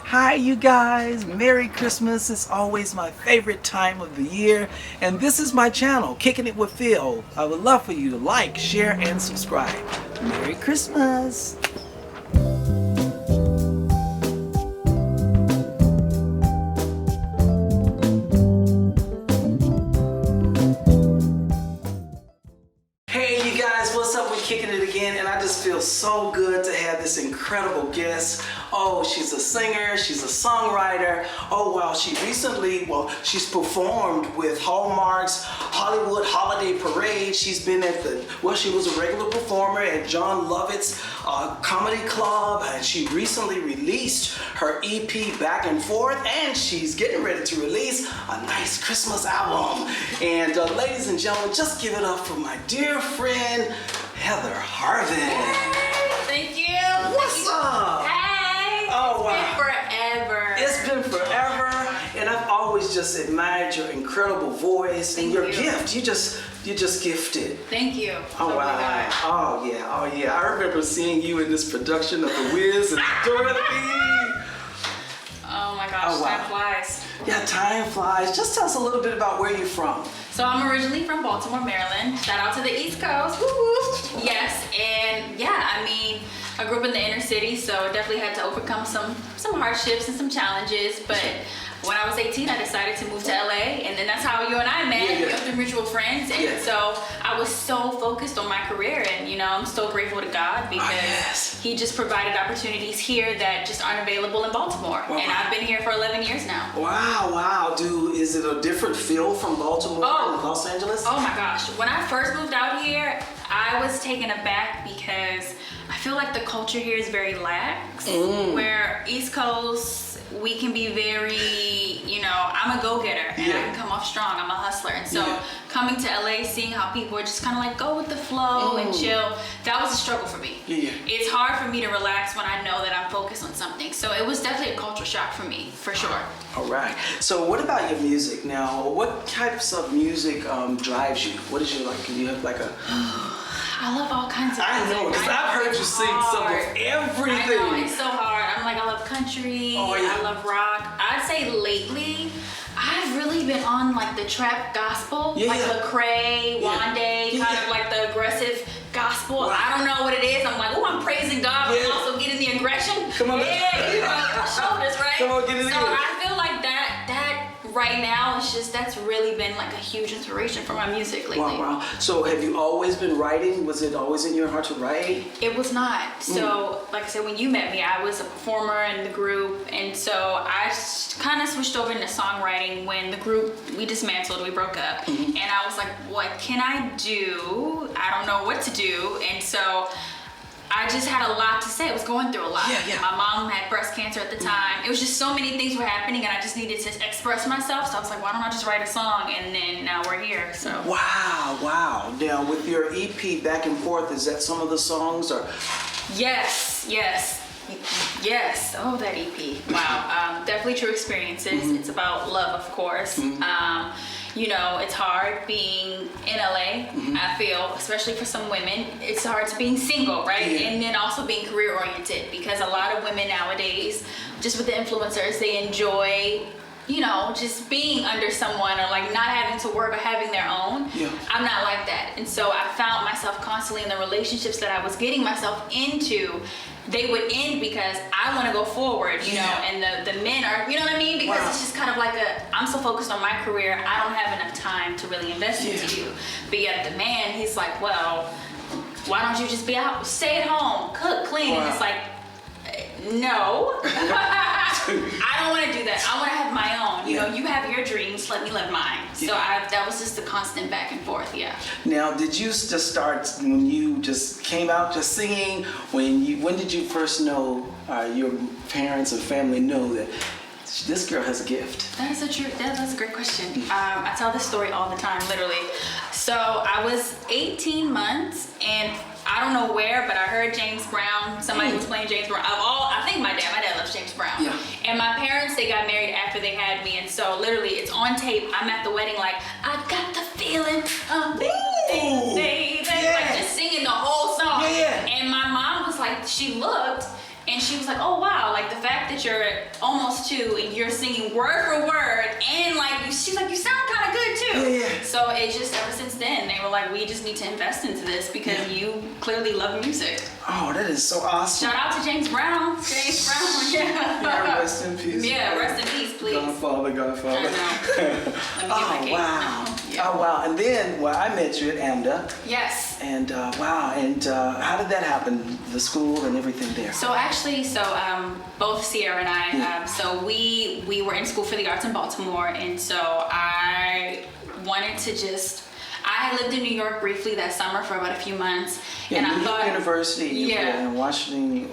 Hi you guys, Merry Christmas. It's always my favorite time of the year, and this is my channel, Kicking It with PhiL. I would love for you to like, share, and subscribe. Merry Christmas. Hey you guys, what's up? We're kicking it again, and I just feel so good to have this incredible guest. Oh, she's a singer, she's a songwriter. Oh wow, she's performed with Hallmark's Hollywood Holiday Parade. She's been at she was a regular performer at John Lovitz Comedy Club, and she recently released her EP Back and Forth, and she's getting ready to release a nice Christmas album. And ladies and gentlemen, just give it up for my dear friend, Heather Harvin. Thank you. What's up? Hey. Oh, wow. It's been forever. It's been forever, and I've always just admired your incredible voice and your gift. You just gifted. Thank you. Oh wow. Oh yeah. I remember seeing you in this production of The Wiz and Dorothy. Oh my gosh, time flies. Yeah, time flies. Just tell us a little bit about where you're from. So I'm originally from Baltimore, Maryland. Shout out to the East Coast. Woo-woo. Yes, and yeah, I mean, I grew up in the inner city, so I definitely had to overcome some hardships and some challenges. But when I was 18, I decided to move to LA, and then that's how you and I met. We through mutual friends, and so I was so focused on my career, and you know, I'm so grateful to God because He just provided opportunities here that just aren't available in Baltimore. And I've been here for 11 years now. Wow. Is it a different feel from Baltimore and Los Angeles? Oh my gosh. When I first moved out here, I was taken aback because I feel like the culture here is very lax. Where East Coast, we can be very, you know, I'm a go-getter and I can come off strong. I'm a hustler. And so coming to LA, seeing how people are just kind of like go with the flow and chill, that was a struggle for me. It's hard for me to relax when I know that I'm focused on something. So it was definitely a culture shock for me, for sure. All right. So what about your music now? What types of music drives you? What is your, do you have like a... I love all kinds of music. I know, because I've heard you sing some of everything. I know, it's so hard. I love country, I love rock. I'd say lately, I've really been on like the trap gospel, like Lecrae, Wande, kind of like the aggressive gospel. I don't know what it is. I'm like, oh, I'm praising God, but I'm also getting the aggression. Come on. You know, my shoulders, right? Come on, get it in. So I feel like that right now, it's just, that's really been like a huge inspiration for my music lately. Wow. So have you always been writing? Was it always in your heart to write? It was not. So like I said, when you met me, I was a performer in the group, and so I kind of switched over into songwriting when the group, we dismantled, we broke up, and I was like, what can I do? I don't know what to do. And so I just had a lot to say. I was going through a lot. My mom had breast cancer at the time. It was just so many things were happening, and I just needed to express myself. So I was like, why don't I just write a song? And then now we're here. So wow. Now with your EP Back and Forth, is that some of the songs or? Yes. Oh, that EP. Wow. Definitely true experiences. It's about love, of course. You know, it's hard being in LA, I feel, especially for some women. It's hard to being single, right? And then also being career oriented, because a lot of women nowadays, just with the influencers, they enjoy, you know, just being under someone or like not having to work or having their own. I'm not like that. And so I found myself constantly in the relationships that I was getting myself into, they would end because I want to go forward, you know, and the men are, you know what I mean? Because it's just kind of like I'm so focused on my career, I don't have enough time to really invest into you. But yet the man, he's like, well, why don't you just be out, stay at home, cook, clean? And it's like, no. I don't want to do that. I want to have my own. You know, you have your dreams, let me live mine. So that was just a constant back and forth, Now, did you just start when you just came out just singing? When did you first know, your parents and family know that this girl has a gift? That's a great question. I tell this story all the time, literally. So I was 18 months, and I don't know where, but I heard James Brown. Somebody was playing James Brown. I think my dad loves James Brown. And my parents, they got married after they had me, and so literally it's on tape. I'm at the wedding like, I got the feeling, baby, like just singing the whole song. And my mom was like, she looked, And she was like, oh wow, like the fact that you're almost 2 and you're singing word for word and like she's like, you sound kind of good too. Yeah. So it just, ever since then, they were like, we just need to invest into this because you clearly love music. Oh, that is so awesome. Shout out to James Brown. James Brown, yeah. Yeah, rest in peace. Yeah, rest in peace, please. Godfather. I know. Let me get my cake. Wow. Yeah. Oh, wow. And then, well, I met you at AMDA. Yes. And wow. And how did that happen? The school and everything there. So actually, both H.E.R and I, so we were in school for the arts in Baltimore, and so I wanted to I lived in New York briefly that summer for about a few months, and I thought University, in Washington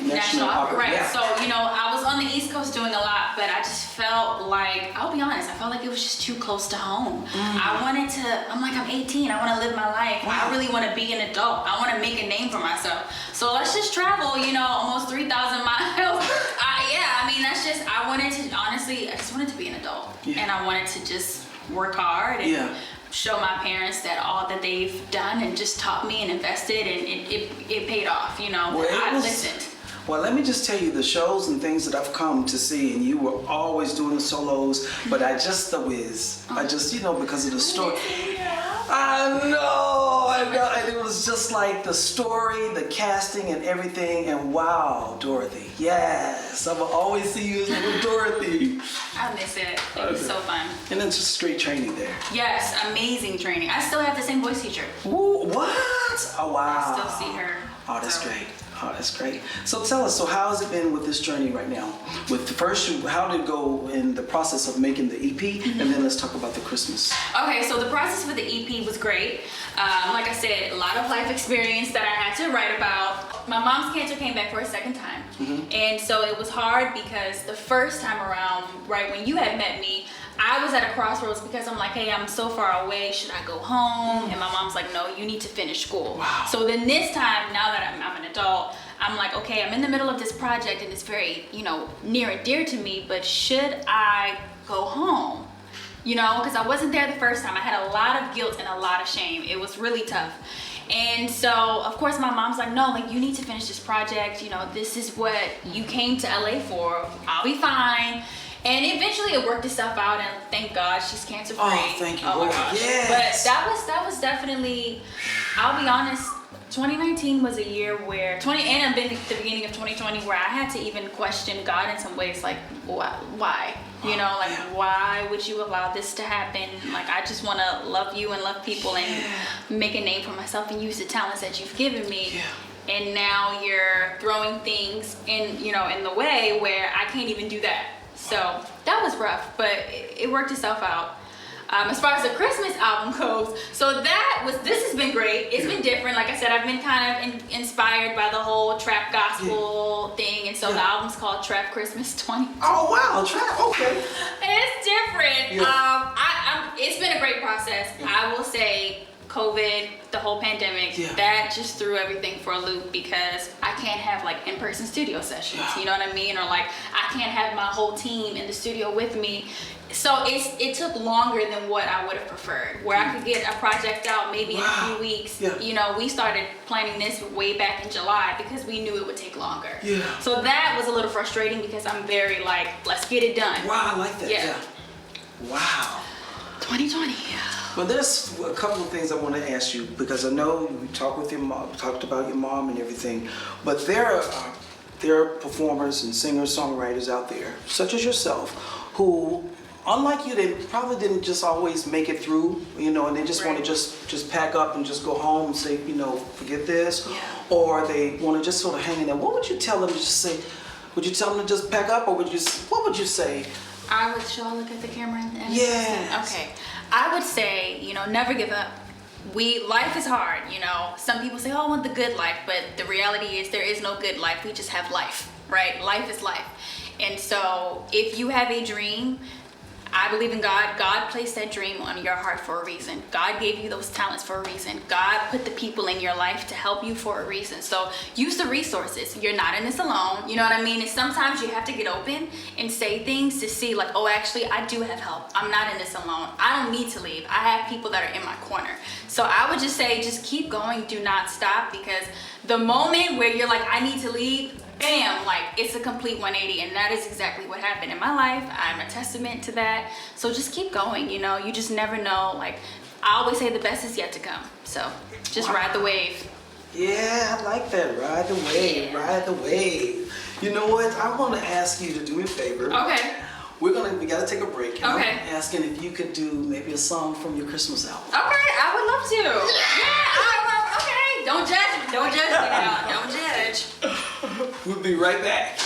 National Opera, right? Yeah. So I was on the East Coast doing a lot, but I just felt like, I'll be honest, I felt like it was just too close to home. I'm like, I'm 18, I want to live my life. Wow. I really want to be an adult. I want to make a name for myself. So let's just travel, almost 3,000 miles. I just wanted to be an adult, and I wanted to just work hard and show my parents that all that they've done and just taught me and invested, and it paid off. I listened. Well, let me just tell you, the shows and things that I've come to see, and you were always doing the solos, but I just the whiz. I just, because of the story. I know, and it was just like the story, the casting, and everything, and wow, Dorothy, yes, I will always see you as little Dorothy. I miss it. It was so fun. And then just straight training there. Yes, amazing training. I still have the same voice teacher. Ooh, what? Oh, wow. I still see her. Oh, that's great. Oh, that's great. So tell us, how has it been with this journey right now? With the first, how did it go in the process of making the EP? And then let's talk about the Christmas. Okay, so the process for the EP was great. Like I said, a lot of life experience that I had to write about. My mom's cancer came back for a second time. And so it was hard because the first time around, right when you had met me, I was at a crossroads because I'm like, hey, I'm so far away. Should I go home? And my mom's like, no, you need to finish school. Wow. So then this time, now that I'm an adult, I'm like, okay, I'm in the middle of this project and it's very, near and dear to me, but should I go home? Because I wasn't there the first time. I had a lot of guilt and a lot of shame. It was really tough. And so, of course, my mom's like, no, you need to finish this project. This is what you came to LA for. I'll be fine. And eventually it worked itself out, and thank God she's cancer free. Oh, thank you. Oh my gosh. Yes. But that was definitely, I'll be honest, 2019 was a year where, and I've been at the beginning of 2020 where I had to even question God in some ways, like, why? Why would you allow this to happen? Like, I just want to love you and love people and make a name for myself and use the talents that you've given me. Yeah. And now you're throwing things in the way where I can't even do that. So that was rough, but it worked itself out. As far as the Christmas album goes, this has been great. It's been different. Like I said, I've been kind of inspired by the whole trap gospel thing, and so the album's called Trap Christmas 20. Oh wow, trap, okay. It's different. Yeah. It's been a great process. Yeah. I will say, COVID, the whole pandemic, that just threw everything for a loop because I can't have in-person studio sessions, you know what I mean? Or I can't have my whole team in the studio with me. So it took longer than what I would have preferred, where I could get a project out maybe in a few weeks. Yeah. We started planning this way back in July because we knew it would take longer. Yeah. So that was a little frustrating because I'm very let's get it done. Wow, I like that. Yeah. Wow. 2020. Well, there's a couple of things I want to ask you because I know you talked about your mom and everything, but there are performers and singers, songwriters out there, such as yourself, who, unlike you, they probably didn't just always make it through, and they just want to just pack up and just go home and say, forget this, or they want to just sort of hang in there. What would you tell them to just say? Would you tell them to just pack up, or what would you say? Shall I look at the camera? Yes. Okay. I would say, never give up. Life is hard, Some people say, oh, I want the good life, but the reality is there is no good life. We just have life, right? Life is life. And so if you have a dream, I believe in God. God placed that dream on your heart for a reason. God gave you those talents for a reason. God put the people in your life to help you for a reason. So use the resources. You're not in this alone. You know what I mean? And sometimes you have to get open and say things to see oh, actually, I do have help. I'm not in this alone. I don't need to leave. I have people that are in my corner. So I would just say, just keep going. Do not stop, because the moment where you're I need to leave, bam, like it's a complete 180, and that is exactly what happened in my life. I'm a testament to that. So just keep going, you know, you just never know. Like I always say, the best is yet to come. So just ride the wave. Yeah, I like that. Ride the wave, ride the wave. You know what? I want to ask you to do me a favor. Okay. We gotta take a break. And Okay. I'm asking if you could do maybe a song from your Christmas album. Okay, I would love to. Yeah, okay. Don't judge me. Don't judge me now. Don't judge. We'll be right back.